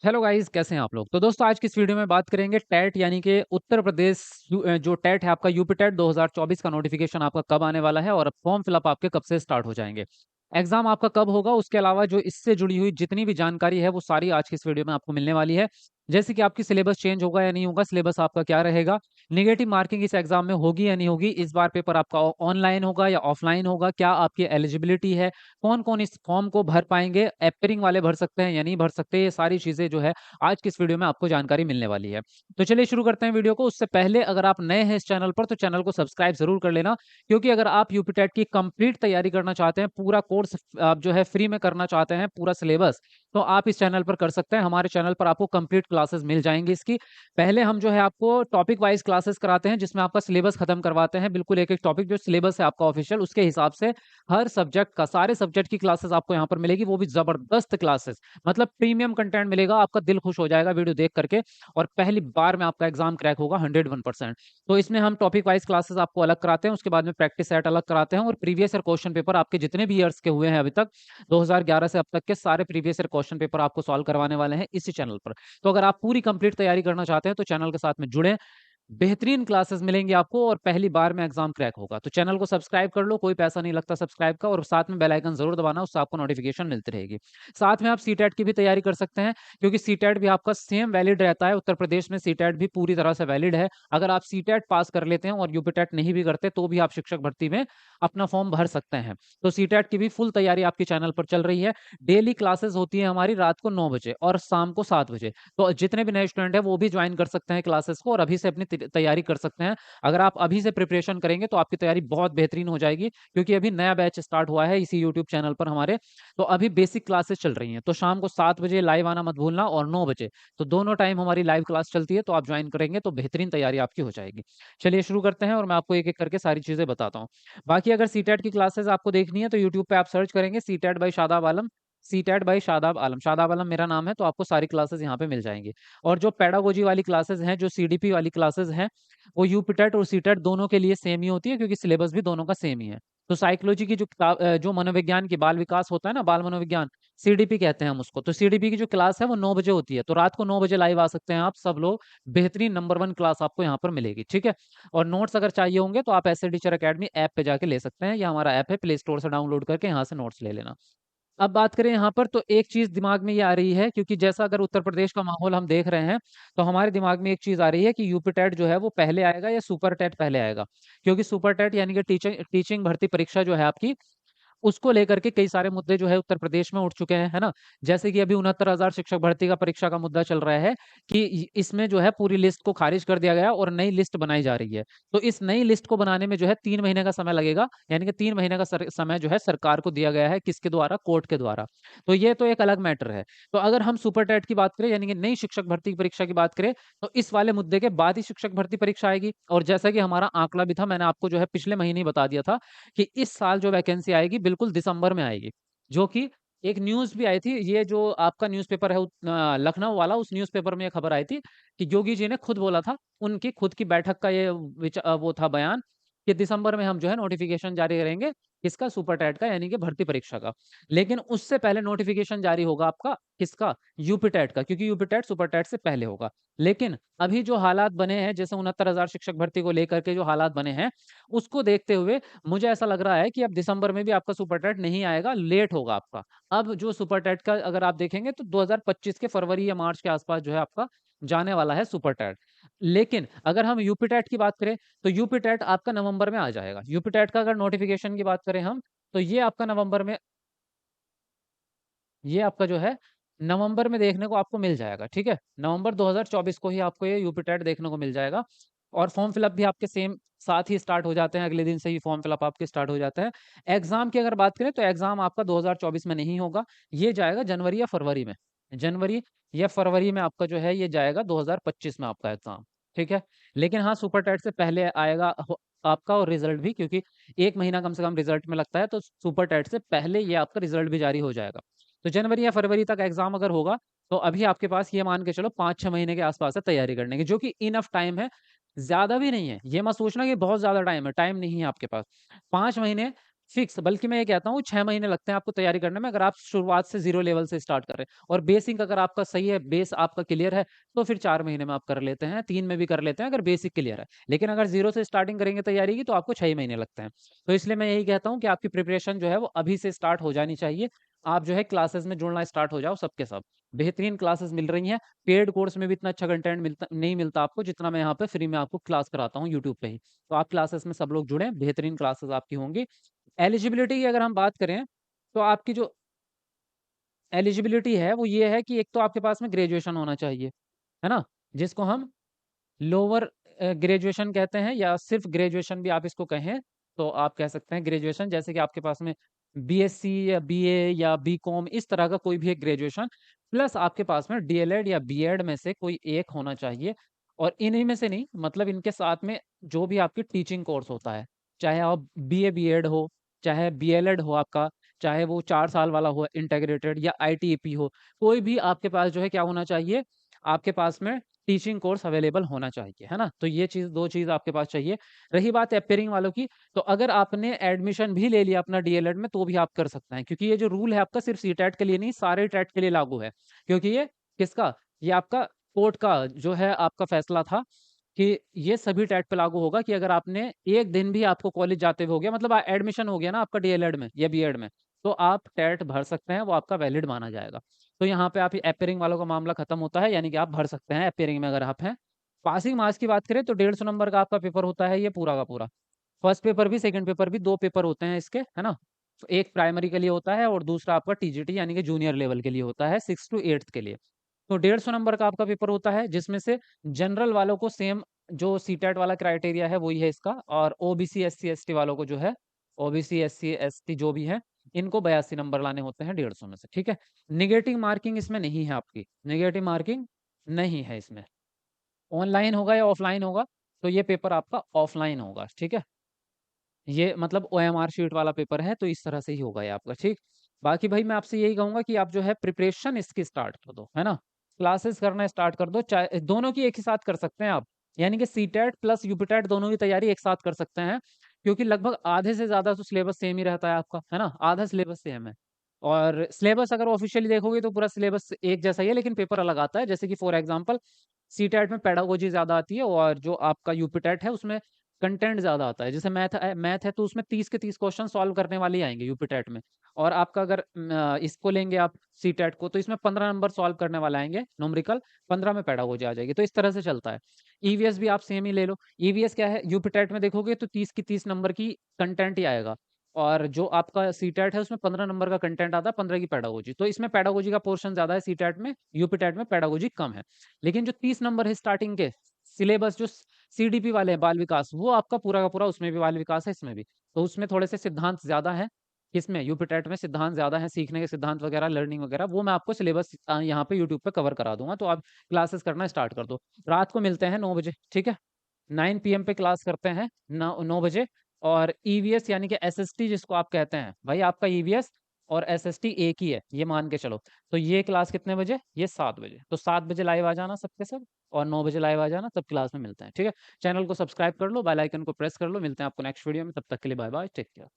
Hello guys, कैसे हैं आप लोग। तो दोस्तों, आज की इस वीडियो में बात करेंगे टेट यानी कि उत्तर प्रदेश जो टेट है आपका यूपी टेट 2024 का नोटिफिकेशन आपका कब आने वाला है और फॉर्म फिलअप आपके कब से स्टार्ट हो जाएंगे। एग्जाम आपका कब होगा, उसके अलावा जो इससे जुड़ी हुई जितनी भी जानकारी है वो सारी आज की इस वीडियो में आपको मिलने वाली है। जैसे कि आपकी सिलेबस चेंज होगा या नहीं होगा, सिलेबस आपका क्या रहेगा, नेगेटिव मार्किंग इस एग्जाम में होगी या नहीं होगी, इस बार पेपर आपका ऑनलाइन होगा या ऑफलाइन होगा, क्या आपकी एलिजिबिलिटी है, कौन कौन इस फॉर्म को भर पाएंगे, एपरिंग वाले भर सकते हैं या नहीं भर सकते, ये सारी चीजें जो है आज की इस वीडियो में आपको जानकारी मिलने वाली है। तो चलिए शुरू करते हैं वीडियो को। उससे पहले अगर आप नए हैं इस चैनल पर तो चैनल को सब्सक्राइब जरूर कर लेना, क्योंकि अगर आप यूपी टेट की कंप्लीट तैयारी करना चाहते हैं, पूरा कोर्स आप जो है फ्री में करना चाहते हैं, पूरा सिलेबस, तो आप इस चैनल पर कर सकते हैं। हमारे चैनल पर आपको कंप्लीट क्लासेस मिल जाएंगी इसकी। पहले हम जो है आपको टॉपिक वाइज क्लासेस कराते हैं, जिसमें आपका सिलेबस खत्म करवाते हैं, बिल्कुल एक एक टॉपिक जो सिलेबस है आपका ऑफिशियल उसके हिसाब से। हर सब्जेक्ट का, सारे सब्जेक्ट की क्लासेस आपको यहाँ पर मिलेगी, वो भी जबरदस्त क्लासेस, मतलब प्रीमियम कंटेंट मिलेगा, आपका दिल खुश हो जाएगा वीडियो देख करके। और पहली बार में आपका एग्जाम क्रैक होगा 101%। तो इसमें हम टॉपिक वाइज क्लासेस आपको अलग कराते हैं, उसके बाद में प्रैक्टिस सेट अलग कराते हैं, और प्रीवियस ईयर क्वेश्चन पेपर आपके जितने भी ईयर्स के हुए हैं अभी तक 2011 से अब तक के सारे प्रीवियस ईयर क्वेश्चन पेपर आपको सॉल्व करवाने वाले हैं इसी चैनल पर। तो अगर आप पूरी कंप्लीट तैयारी करना चाहते हैं तो चैनल के साथ में जुड़े, बेहतरीन क्लासेस मिलेंगी आपको और पहली बार में एग्जाम क्रैक होगा। तो चैनल को सब्सक्राइब कर लो, कोई पैसा नहीं लगता सब्सक्राइब का, और साथ में बेल आइकन जरूर दबाना, उससे आपको नोटिफिकेशन मिलती रहेगी। साथ में आप सीटेट की भी तैयारी कर सकते हैं, क्योंकि सीटेट भी आपका सेम वैलिड रहता है। उत्तर प्रदेश में सीटेट भी पूरी तरह से वैलिड है। अगर आप सीटेट पास कर लेते हैं और यूपीटेट नहीं भी करते तो भी आप शिक्षक भर्ती में अपना फॉर्म भर सकते हैं। तो सीटेट की भी फुल तैयारी आपके चैनल पर चल रही है। डेली क्लासेस होती है हमारी रात को 9 बजे और शाम को 7 बजे। तो जितने भी नए स्टूडेंट हैं वो भी ज्वाइन कर सकते हैं क्लासेस को, और अभी से अपनी तैयारी कर सकते हैं। अगर आप अभी से प्रिपरेशन करेंगे तो आपकी तैयारी बहुत बेहतरीन हो जाएगी, क्योंकि अभी नया बैच स्टार्ट हुआ है इसी यूट्यूब चैनल पर हमारे। तो अभी बेसिक क्लासेस चल रही हैं, तो शाम को 7 बजे लाइव आना मत भूलना, और 9 बजे, तो दोनों टाइम हमारी लाइव क्लास चलती है। तो आप ज्वाइन करेंगे तो बेहतरीन तैयारी आपकी हो जाएगी। चलिए शुरू करते हैं और मैं आपको एक एक करके सारी चीजें बताता हूँ। बाकी अगर सीटेट की क्लासेस आपको देखनी है तो यूट्यूब पे आप सर्च करेंगे CTET by Shadab Alam. CTET by Shadab Alam, Shadab Alam मेरा नाम है, तो आपको सारी क्लासेस यहाँ पे मिल जाएंगी। और जो पेडागोजी वाली क्लासेस हैं, जो सीडीपी वाली क्लासेस हैं, वो यूपीटेट और सीटेट दोनों के लिए सेम ही होती है, क्योंकि सिलेबस भी दोनों का सेम ही है। तो साइकोलॉजी की जो किताब जो मनोविज्ञान की बाल विकास होता है ना, बाल मनोविज्ञान, सीडीपी कहते हैं हम उसको। तो सीडीपी की जो क्लास है वो 9 बजे होती है, तो रात को 9 बजे लाइव आ सकते हैं आप सब लोग। बेहतरीन नंबर 1 क्लास आपको यहाँ पर मिलेगी, ठीक है। और नोट्स अगर चाहिए होंगे तो आप ऐसे टीचर अकेडमी ऐप पे जाके ले सकते हैं, या हमारा ऐप है, प्ले स्टोर से डाउनलोड करके यहाँ से नोट्स ले लेना। अब बात करें यहाँ पर, तो एक चीज दिमाग में ये आ रही है, क्योंकि जैसा अगर उत्तर प्रदेश का माहौल हम देख रहे हैं, तो हमारे दिमाग में एक चीज आ रही है कि यूपी टेट जो है वो पहले आएगा या सुपर टेट पहले आएगा। क्योंकि सुपर टेट यानी कि टीचिंग भर्ती परीक्षा जो है आपकी, उसको लेकर के कई सारे मुद्दे जो है उत्तर प्रदेश में उठ चुके हैं, है ना। जैसे कि अभी 69,000 शिक्षक भर्ती का परीक्षा का मुद्दा चल रहा है, कि इसमें जो है पूरी लिस्ट को खारिज कर दिया गया और नई लिस्ट बनाई जा रही है। तो इस नई लिस्ट को बनाने में जो है 3 महीने का समय लगेगा, यानी कि 3 महीने का समय जो है सरकार को दिया गया है, किसके द्वारा, कोर्ट के द्वारा। तो ये तो एक अलग मैटर है। तो अगर हम सुपर टेट की बात करें, यानी कि नई शिक्षक भर्ती की परीक्षा की बात करें, तो इस वाले मुद्दे के बाद ही शिक्षक भर्ती परीक्षा आएगी। और जैसा कि हमारा आंकड़ा भी था, मैंने आपको जो है पिछले महीने ही बता दिया था, कि इस साल जो वैकेंसी आएगी बिल्कुल दिसंबर में आएगी। जो कि एक न्यूज़ भी आई थी, ये जो आपका न्यूज़पेपर है लखनऊ वाला, उस न्यूज़पेपर में ये खबर आई थी कि योगी जी ने खुद बोला था, उनकी खुद की बैठक का ये वो था बयान, कि दिसंबर में हम जो है नोटिफिकेशन जारी करेंगे, किसका, सुपर टेट का, यानी कि भर्ती परीक्षा का। लेकिन उससे पहले नोटिफिकेशन जारी होगा आपका किसका, यूपी टेट का, क्योंकि यूपी टेट सुपर टेट से पहले होगा। लेकिन अभी जो हालात बने हैं, जैसे 69,000 शिक्षक भर्ती को लेकर के जो हालात बने हैं, उसको देखते हुए मुझे ऐसा लग रहा है कि अब दिसंबर में भी आपका सुपर टेट नहीं आएगा, लेट होगा आपका। अब जो सुपर टेट का अगर आप देखेंगे तो 2025 के फरवरी या मार्च के आसपास जो है आपका जाने वाला है सुपर टेट। लेकिन अगर हम यूपी टेट की बात करें, तो यूपी टेट आपका नवंबर में आ जाएगा। यूपी टेट का अगर नोटिफिकेशन की बात करें हम, तो ये आपका नवंबर में, ये आपका जो है नवंबर में देखने को आपको मिल जाएगा, ठीक है। नवंबर 2024 को ही आपको ये यूपी टेट देखने को मिल जाएगा। और फॉर्म फिलअप भी आपके सेम साथ ही स्टार्ट हो जाते हैं, अगले दिन से ही फॉर्म फिलअप आपके स्टार्ट हो जाते हैं। एग्जाम की अगर बात करें तो एग्जाम आपका 2024 में नहीं होगा, ये जाएगा जनवरी या फरवरी में। जनवरी या फरवरी में आपका जो है ये जाएगा 2025 में आपका एग्जाम, ठीक है। लेकिन हाँ, सुपर टेट से पहले आएगा आपका, और रिजल्ट भी, क्योंकि 1 महीना कम से कम रिजल्ट में लगता है, तो सुपर टेट से पहले ये आपका रिजल्ट भी जारी हो जाएगा। तो जनवरी या फरवरी तक एग्जाम अगर होगा, तो अभी आपके पास ये मान के चलो 5-6 महीने के आसपास है तैयारी करने की, जो कि इनफ टाइम है, ज्यादा भी नहीं है। ये मत सोचना कि बहुत ज्यादा टाइम है, टाइम नहीं है आपके पास। 5 महीने फिक्स, बल्कि मैं ये कहता हूँ 6 महीने लगते हैं आपको तैयारी करने में, अगर आप शुरुआत से ज़ीरो लेवल से स्टार्ट कर रहे हैं और बेसिक अगर आपका सही है, बेस आपका क्लियर है, तो फिर 4 महीने में आप कर लेते हैं, 3 में भी कर लेते हैं अगर बेसिक क्लियर है। लेकिन अगर ज़ीरो से स्टार्टिंग करेंगे तैयारी की तो आपको 6 ही महीने लगते हैं। तो इसलिए मैं यही कहता हूँ कि आपकी प्रिपरेशन जो है वो अभी से स्टार्ट हो जानी चाहिए। आप जो है क्लासेस में जुड़ना स्टार्ट हो जाओ सब के सब। बेहतरीन क्लासेस मिल रही हैं, पेड कोर्स में भी इतना अच्छा कंटेंट मिलता नहीं मिलता आपको जितना मैं यहाँ पे फ्री में आपको क्लास कराता हूँ यूट्यूब पे ही। तो आप क्लासेस में सब लोग जुड़ें, बेहतरीन क्लासेस आपकी होंगी। एलिजिबिलिटी की अगर हम बात करें, तो आपकी जो एलिजिबिलिटी है वो ये है कि एक तो आपके पास में ग्रेजुएशन होना चाहिए, है ना? जिसको हम लोअर ग्रेजुएशन कहते हैं या सिर्फ़ ग्रेजुएशन भी आप इसको कहें, तो आप कह सकते हैं ग्रेजुएशन, जैसे कि आपके पास में बीएससी या बीए या बीकॉम इस तरह का कोई भी एक ग्रेजुएशन, प्लस आपके पास में डीएलएड या बीएड में से कोई एक होना चाहिए। और इन्हीं में से नहीं, मतलब इनके साथ में जो भी आपकी टीचिंग कोर्स होता है, चाहे आप बीए बीएड हो, चाहे बीएलएड हो आपका, चाहे वो 4 साल वाला हो इंटीग्रेटेड या आईटीईपी हो, कोई भी आपके पास जो है क्या होना चाहिए, आपके पास में टीचिंग कोर्स अवेलेबल होना चाहिए, है ना? तो ये चीज़ 2 चीज़ आपके पास चाहिए। रही बात एपियरिंग वालों की, तो अगर आपने एडमिशन भी ले लिया अपना डीएलएड में तो भी आप कर सकते हैं, क्योंकि ये जो रूल है आपका सिर्फ़ सीटेट के लिए नहीं, सारे टेट के लिए लागू है। क्योंकि ये किसका? ये आपका कोर्ट का जो है आपका फैसला था कि ये सभी टेट पे लागू होगा कि अगर आपने 1 दिन भी आपको कॉलेज जाते हुए हो गया, मतलब एडमिशन हो गया ना आपका डीएलएड में या बीएड में, तो आप टेट भर सकते हैं, वो आपका वैलिड माना जाएगा। तो यहाँ पे आप एपियरिंग वालों का मामला खत्म होता है, यानी कि आप भर सकते हैं एपियरिंग में अगर आप हैं। पासिंग मार्क्स की बात करें तो 150 नंबर का आपका पेपर होता है ये पूरा का पूरा। फर्स्ट पेपर भी, सेकंड पेपर भी, 2 पेपर होते हैं इसके, है ना? एक प्राइमरी के लिए होता है और दूसरा आपका टीजीटी यानी कि जूनियर लेवल के लिए होता है, 6 टू 8th के लिए। तो 150 नंबर का आपका पेपर होता है, जिसमें से जनरल वालों को सेम जो सीटेट वाला क्राइटेरिया है वही है इसका, और ओबीसी, एससी, एसटी वालों को जो है, ओबीसी, एससी, एसटी जो भी है, इनको 82 नंबर लाने होते हैं 150 में से, ठीक है? नेगेटिव मार्किंग इसमें नहीं है आपकी, नेगेटिव मार्किंग नहीं है इसमें। ऑनलाइन होगा या ऑफलाइन होगा, तो ये पेपर आपका ऑफलाइन होगा, ठीक है? ये मतलब ओएमआर शीट वाला पेपर है, तो इस तरह से ही होगा ये आपका, ठीक? बाकी भाई मैं आपसे यही कहूँगा कि आप जो है प्रिपरेशन इसकी स्टार्ट कर दो, है ना? क्लासेस करना स्टार्ट कर दो, चाहे दोनों की एक ही साथ कर सकते हैं आप। यानी कि सीटेट प्लस यूपीटेट दोनों की तैयारी एक साथ कर सकते हैं, क्योंकि लगभग आधे से ज़्यादा तो सिलेबस सेम ही रहता है आपका, है ना? आधा सिलेबस सेम है। और सिलेबस अगर ऑफ़िशियली देखोगे तो पूरा सिलेबस एक जैसा ही है, लेकिन पेपर अलग आता है। जैसे कि फॉर एग्ज़ाम्पल सीटेट में पेडागोजी ज़्यादा आती है और जो आपका यूपीटेट है उसमें कंटेंट ज़्यादा आता है। जैसे मैथ है तो उसमें 30 के 30 क्वेश्चन सॉल्व करने वाले ही आएँगे यूपीटेट में। और आपका अगर इसको लेंगे आप सीटेट को, तो इसमें 15 नंबर सॉल्व करने वाले आएँगे न्यूमेरिकल, 15 में पेडागोजी आ जाएगी। तो इस तरह से चलता है। ईवीएस भी आप सेम ही ले लो। ईवीएस क्या है, यूपीटेट में देखोगे तो 30 की 30 नंबर की कंटेंट ही आएगा। और जो आपका सीटेट है उसमें 15 नंबर का कंटेंट आता है, 15 की पेडागोजी। तो इसमें पेडागोजी का पोर्शन ज़्यादा है सीटेट में, यूपीटेट में पेडागोजी कम है। लेकिन जो 30 नंबर है स्टार्टिंग के, सिलेबस जो सीडीपी वाले हैं बाल विकास, वो आपका पूरा का पूरा, उसमें भी बाल विकास है, इसमें भी। तो उसमें थोड़े से सिद्धांत ज़्यादा हैं, किसमें? यूपीटेट में सिद्धांत ज़्यादा हैं, सीखने के सिद्धांत वगैरह, लर्निंग वगैरह, वो मैं आपको सिलेबस यहाँ पे यूट्यूब पे कवर करा दूँगा, तो आप क्लासेस करना स्टार्ट कर दो। रात को मिलते हैं 9 बजे, ठीक है? 9 पीएम पे क्लास करते हैं, 9 बजे। और ईवीएस यानी कि एसएसटी जिसको आप कहते हैं, भाई आपका ईवीएस और एसएसटी एक ही है, ये मान के चलो। तो ये क्लास कितने बजे? ये 7 बजे। तो 7 बजे लाइव आ जाना सब के सब, और 9 बजे लाइव आ जाना, तब क्लास में मिलते हैं, ठीक है? चैनल को सब्सक्राइब कर लो, बेल आइकन को प्रेस कर लो, मिलते हैं आपको नेक्स्ट वीडियो में, तब तक के लिए बाय बाय, टेक केयर।